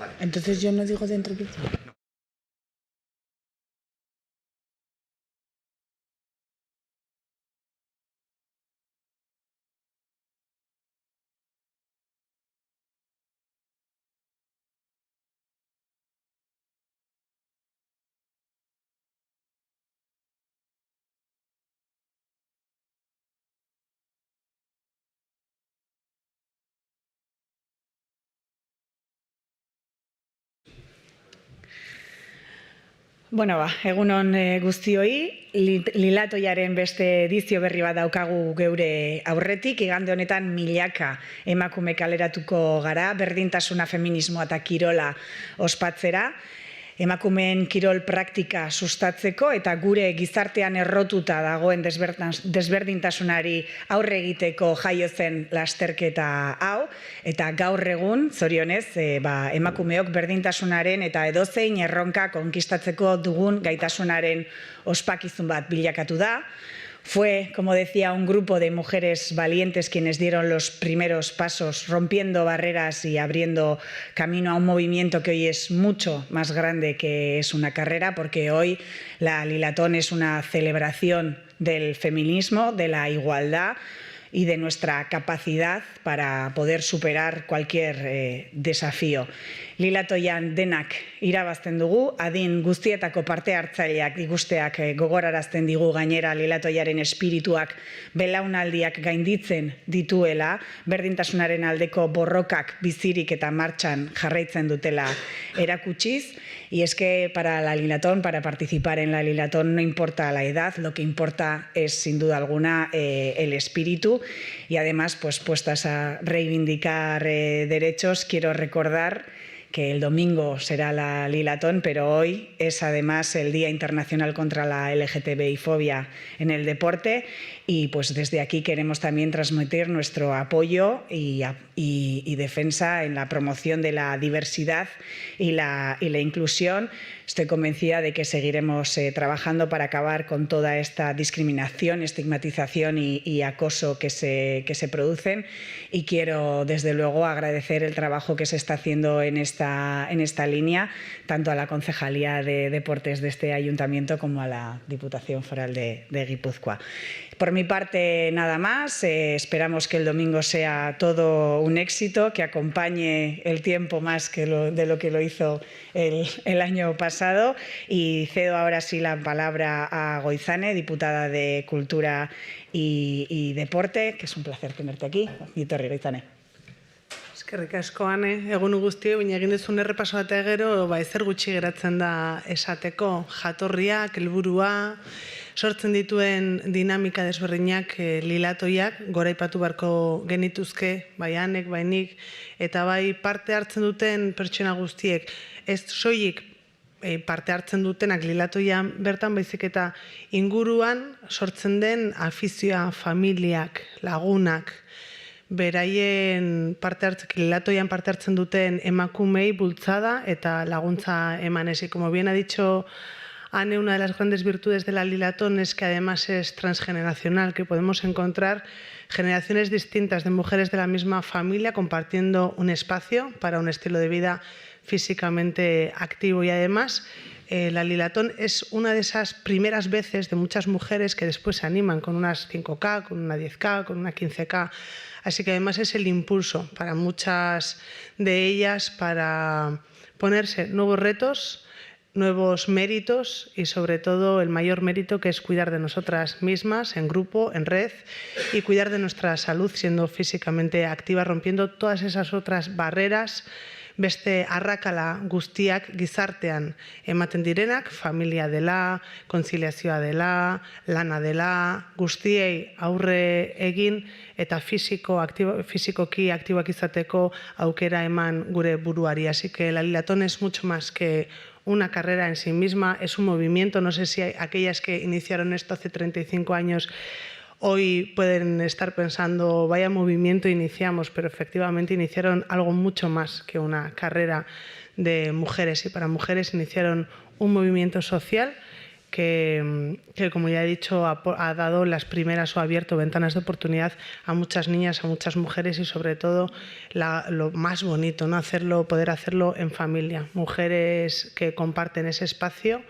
Vale. Entonces yo no digo de introducción. Bueno, egunon guztioi, Lilatoiaren beste edizio berri bat daukagu geure aurretik, igande honetan milaka emakume kaleratuko gara, berdintasuna, feminismoa eta kirola ospatzera, emakumeen kirol praktika sustatzeko eta gure gizartean errotuta dagoen desberdintasunari aurre egiteko jaio zen lasterketa hau, eta gaur egun, zorionez, emakumeok berdintasunaren eta edozein erronka konkistatzeko dugun gaitasunaren ospakizun bat bilakatu da. Fue, como decía, un grupo de mujeres valientes quienes dieron los primeros pasos, rompiendo barreras y abriendo camino a un movimiento que hoy es mucho más grande que es una carrera, porque hoy la Lilatón es una celebración del feminismo, de la igualdad y de nuestra capacidad para poder superar cualquier desafío. Lilatoian denak irabazten dugu, adin guztietako parte hartzaileak ikusteak gogorarazten digu gainera Lilatoiaren espirituak belaunaldiak gainditzen dituela, berdintasunaren aldeko borrokak bizirik eta martxan jarraitzen dutela erakutsiz. Y es que para la Lilatón, para participar en la Lilatón no importa la edad, lo que importa es sin duda alguna el espíritu. Y además, pues puestas a reivindicar derechos, quiero recordar que el domingo será la Lilatón, pero hoy es además el Día Internacional contra la LGTBI-fobia en el deporte, y pues desde aquí queremos también transmitir nuestro apoyo y defensa en la promoción de la diversidad y la inclusión. Estoy convencida de que seguiremos trabajando para acabar con toda esta discriminación, estigmatización y acoso que se producen, y quiero desde luego agradecer el trabajo que se está haciendo en esta línea, tanto a la Concejalía de Deportes de este Ayuntamiento como a la Diputación Foral de Guipúzcoa. Por mi parte, nada más. Esperamos que el domingo sea todo un éxito, que acompañe el tiempo más que de lo que lo hizo el año pasado. Y cedo ahora sí la palabra a Goizane, diputada de Cultura y Deporte, que es un placer tenerte aquí. Etorri, Goizane. Eskerrik asko, Ane, egun guztioi, baina egin duzun errepaso bat gero, ezer gutxi geratzen da esateko, jatorriak, helburua, sortzen dituen dinamika desberdinak Lilatoiak, goraipatu beharko genituzke, bai Anek, bai nik, eta bai parte hartzen duten pertsona guztiek, ez soilik parte hartzen dutenak Lilatoian bertan, baizik eta inguruan sortzen den afizioa, familiak, lagunak, beraien Lilatoian parte hartzen duten emakumei bultzada eta laguntza emanez. Y como bien ha dicho Ane, una de las grandes virtudes de la Lilatón es que además es transgeneracional, que podemos encontrar generaciones distintas de mujeres de la misma familia compartiendo un espacio para un estilo de vida físicamente activo, y además la Lilatón es una de esas primeras veces de muchas mujeres que después se animan con unas 5K, con una 10K, con una 15K. Así que además es el impulso para muchas de ellas para ponerse nuevos retos, nuevos méritos y sobre todo el mayor mérito, que es cuidar de nosotras mismas en grupo, en red, y cuidar de nuestra salud siendo físicamente activas, rompiendo todas esas otras barreras, beste arrakala guztiak gizartean ematen direnak, familia dela, kontziliazioa dela, lana dela, guztiei aurre egin eta fizikoki aktiboak izateko aukera eman gure buruari. Así que la Lilatón es mucho más que una carrera en sí misma, es un movimiento. No sé si aquellas que iniciaron esto hace 35 años hoy pueden estar pensando, vaya movimiento iniciamos, pero efectivamente iniciaron algo mucho más que una carrera de mujeres, y para mujeres iniciaron un movimiento social como ya he dicho, ha dado las primeras o ha abierto ventanas de oportunidad a muchas niñas, a muchas mujeres y sobre todo lo más bonito, ¿no? Poder hacerlo en familia. Mujeres que comparten ese espacio,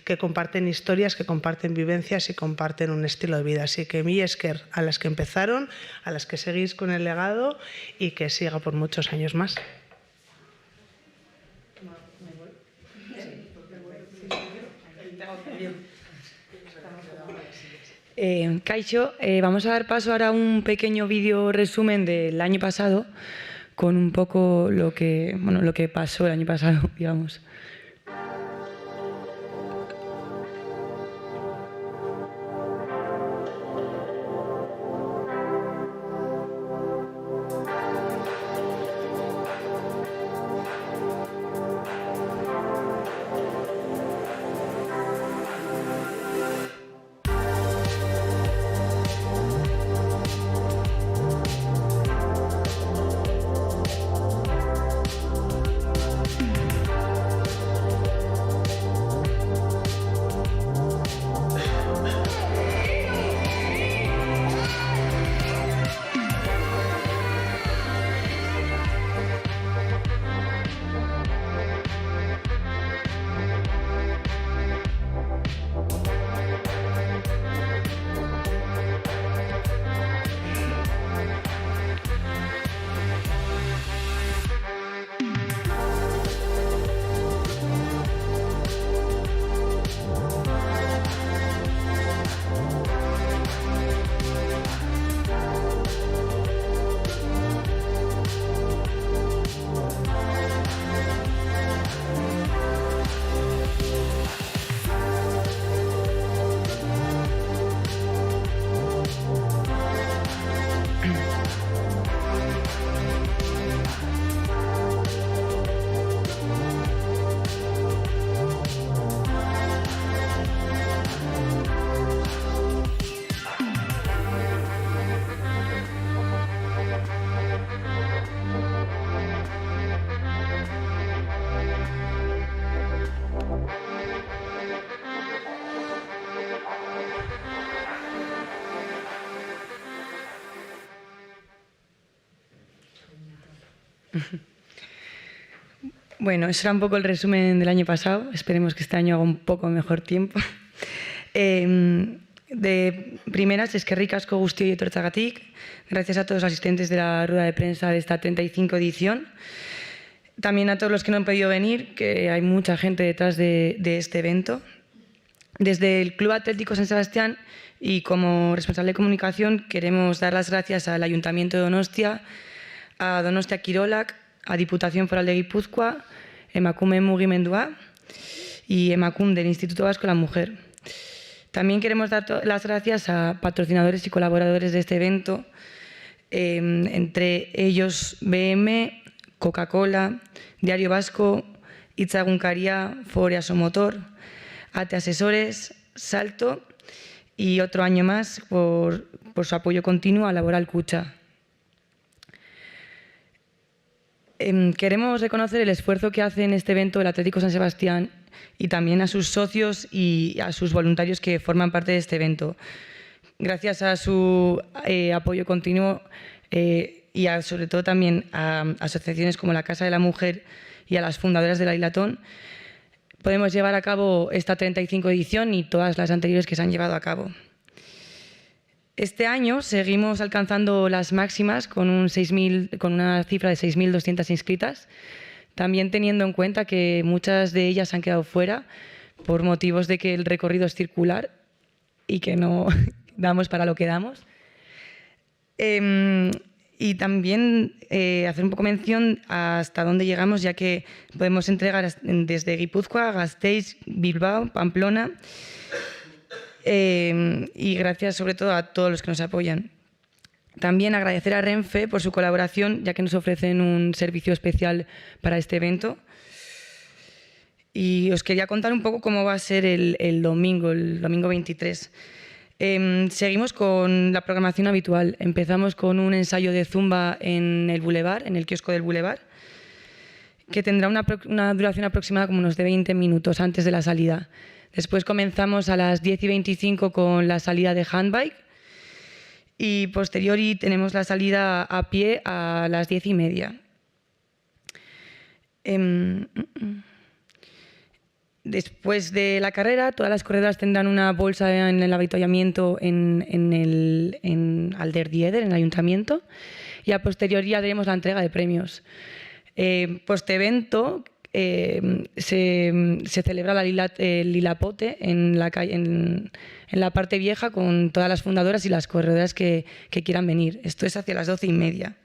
que comparten historias, que comparten vivencias y comparten un estilo de vida. Así que mila esker a las que empezaron, a las que seguís con el legado y que siga por muchos años más. Kaixo, vamos a dar paso ahora a un pequeño vídeo resumen del año pasado con un poco lo que pasó el año pasado, digamos. Bueno, eso era un poco el resumen del año pasado. Esperemos que este año haga un poco mejor tiempo. De primeras, eskerrik asko guztioi etortzeagatik. Gracias a todos los asistentes de la rueda de prensa de esta 35 edición. También a todos los que no han podido venir, que hay mucha gente detrás de este evento. Desde el Club Atlético San Sebastián y como responsable de comunicación queremos dar las gracias al Ayuntamiento de Donostia, a Donostia Kirolak, a Diputación Foral de Guipúzcoa, Emakume Mugimendua y Emakum del Instituto Vasco de la Mujer. También queremos dar las gracias a patrocinadores y colaboradores de este evento, entre ellos BM, Coca-Cola, Diario Vasco, Hitza Egunkaria, Fore Asomotor, ATE Asesores, Salto y otro año más por su apoyo continuo a Laboral Kutxa. Queremos reconocer el esfuerzo que hace en este evento el Atlético San Sebastián y también a sus socios y a sus voluntarios que forman parte de este evento. Gracias a su apoyo continuo y sobre todo también a asociaciones como la Casa de la Mujer y a las fundadoras de la Islatón, podemos llevar a cabo esta 35 edición y todas las anteriores que se han llevado a cabo. Este año seguimos alcanzando las máximas con una cifra de 6.200 inscritas, también teniendo en cuenta que muchas de ellas han quedado fuera por motivos de que el recorrido es circular y que no damos para lo que damos. Y también hacer un poco mención hasta dónde llegamos, ya que podemos entregar desde Guipúzcoa, Gasteiz, Bilbao, Pamplona, y gracias sobre todo a todos los que nos apoyan. También agradecer a Renfe por su colaboración, ya que nos ofrecen un servicio especial para este evento. Y os quería contar un poco cómo va a ser el domingo 23. Seguimos con la programación habitual. Empezamos con un ensayo de zumba en el Boulevard, en el kiosco del Boulevard. que tendrá una duración aproximada como unos de 20 minutos antes de la salida. Después comenzamos a las 10:25 con la salida de handbike y posteriori tenemos la salida a pie a las 10:30. Después de la carrera, todas las corredoras tendrán una bolsa en el avituallamiento en Alderdieder, en el ayuntamiento, y a posteriori haremos la entrega de premios. Post-evento se celebra el Lilapote en la parte vieja con todas las fundadoras y las corredoras que quieran venir. Esto es hacia las 12:30.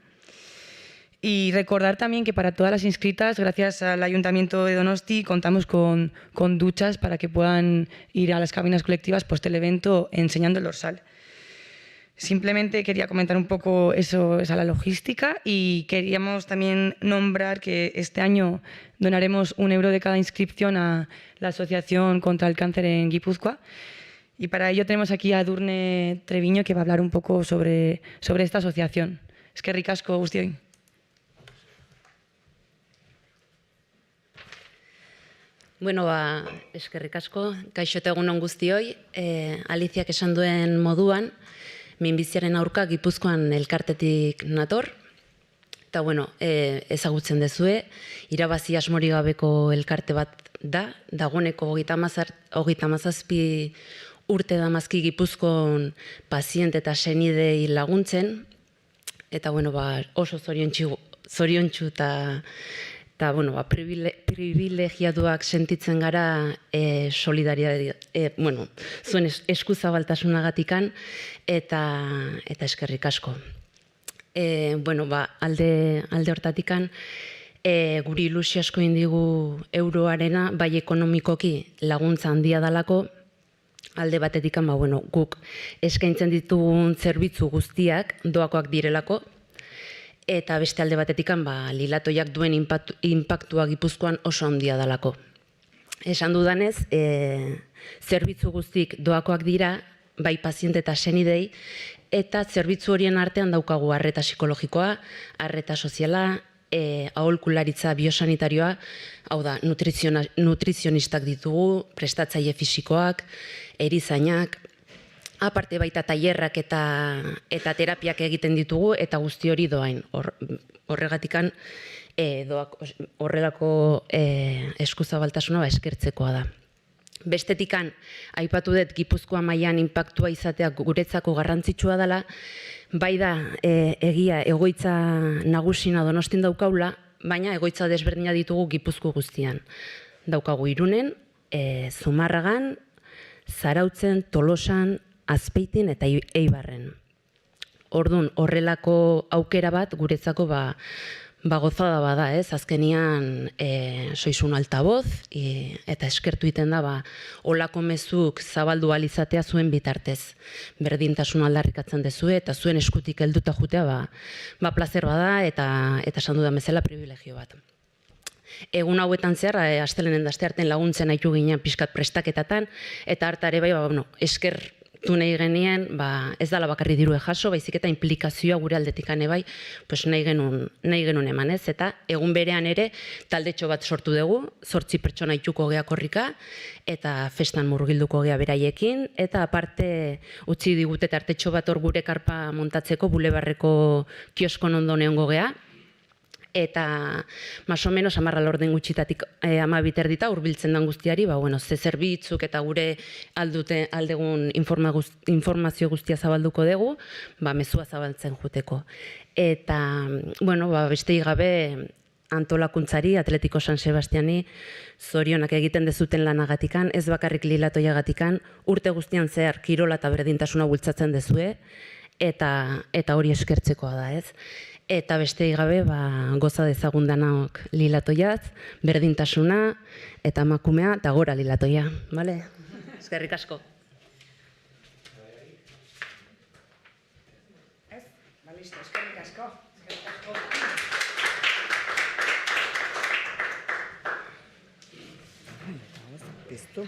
Y recordar también que para todas las inscritas, gracias al Ayuntamiento de Donosti, contamos con duchas para que puedan ir a las cabinas colectivas post el evento enseñando el dorsal. Simplemente quería comentar un poco eso, esa la logística, y queríamos también nombrar que este año donaremos €1 de cada inscripción a la Asociación contra el Cáncer en Guipúzcoa. Y para ello tenemos aquí a Edurne Treviño, que va a hablar un poco sobre esta asociación. Eskerrik asko guztioi. Bueno, eskerrik asko, kaixo eta egun on guztioi. Aliziak esan duen moduan, minbiziaren aurka Gipuzkoan elkartetik nator. Eta, bueno, ezagutzen dezue, irabazi asmori gabeko elkarte bat da, dagoeneko 37 urte damazki Gipuzkoan paziente eta senidei laguntzen. Eta, bueno, oso zoriontsu eta bueno, privilegiatuak sentitzen gara zuen eskuzabaltasunagatikan eta eskerrik asko. Bueno, alde hortatikan guri ilusio asko indigu euroarena, bai ekonomikoki laguntza handia dalako, alde batetikan guk eskaintzen ditugun zerbitzu guztiak doakoak direlako, eta beste alde batetikan Lilatoiak duen inpaktua Gipuzkoan oso handia dalako. Esan dudanez, zerbitzu guztik doakoak dira, bai paziente eta senidei, eta zerbitzu horien artean daukagu arreta psikologikoa, arreta soziala, aholkularitza biosanitarioa, hau da, nutrizionistak ditugu, prestatzaile fisikoak, erizainak, aparte baita tailerrak eta terapiak egiten ditugu, eta guzti hori doain. Horregatikan horrelako eskuzabaltasuna eskertzekoa da. Bestetikan, aipatu dut Gipuzkoa mailan inpaktua izatea guretzako garrantzitsua dela, bai da egia egoitza nagusina Donostin daukaula, baina egoitza desberdina ditugu Gipuzko guztian. Daukagu Irunen, Zumarragan, Zarautzen, Tolosan, Azpeitin eta Eibarren. Orduan, horrelako aukera bat guretzako gozada bada, ez? Azkenian sois un altavoz eta eskertu iten da olako mezuk zabaldu alizatea zuen bitartez. Berdintasun aldarrikatzen dezue eta zuen eskutik helduta jutea plazer bada eta esan dudan bezala privilegio bat. Egun hauetan zehar, astelenen da asteartean laguntzen aitu ginen pixkat prestaketatan, eta hartare eskertu nahi genien, ez dala bakarri dirue jaso, baizik eta implikazioa gure aldetik bai, nahi genuen emanez, eta egun berean ere taldetxo bat sortu dugu, 8 pertsona ituko gea korrika, eta festan murgilduko gea beraiekin, eta aparte utzi digute tartetxo bat hor gure karpa montatzeko bulebarreko kioskon ondo neongo gea, eta más o menos 10 orden gutxitatik 12 erdita hurbiltzen den guztiari, ze zerbitzuk eta gure aldegun informazio guztia zabalduko dugu, mezua zabaltzen juteko. Eta, beste gabe antolakuntzari, Atletiko San Sebastiani, zorionak egiten dezuten lanagatikan, ez bakarrik Lilatoiagatikan, urte guztian zehar kirola eta berdintasuna bultzatzen dezue, eta hori eskertzekoa da, ez? Eta beste gabe, goza dezagun danok Lilatoiaz, berdintasuna, eta emakumea, eta gora Lilatoia. Eskerrik asko. Eskerrik asko. Listo.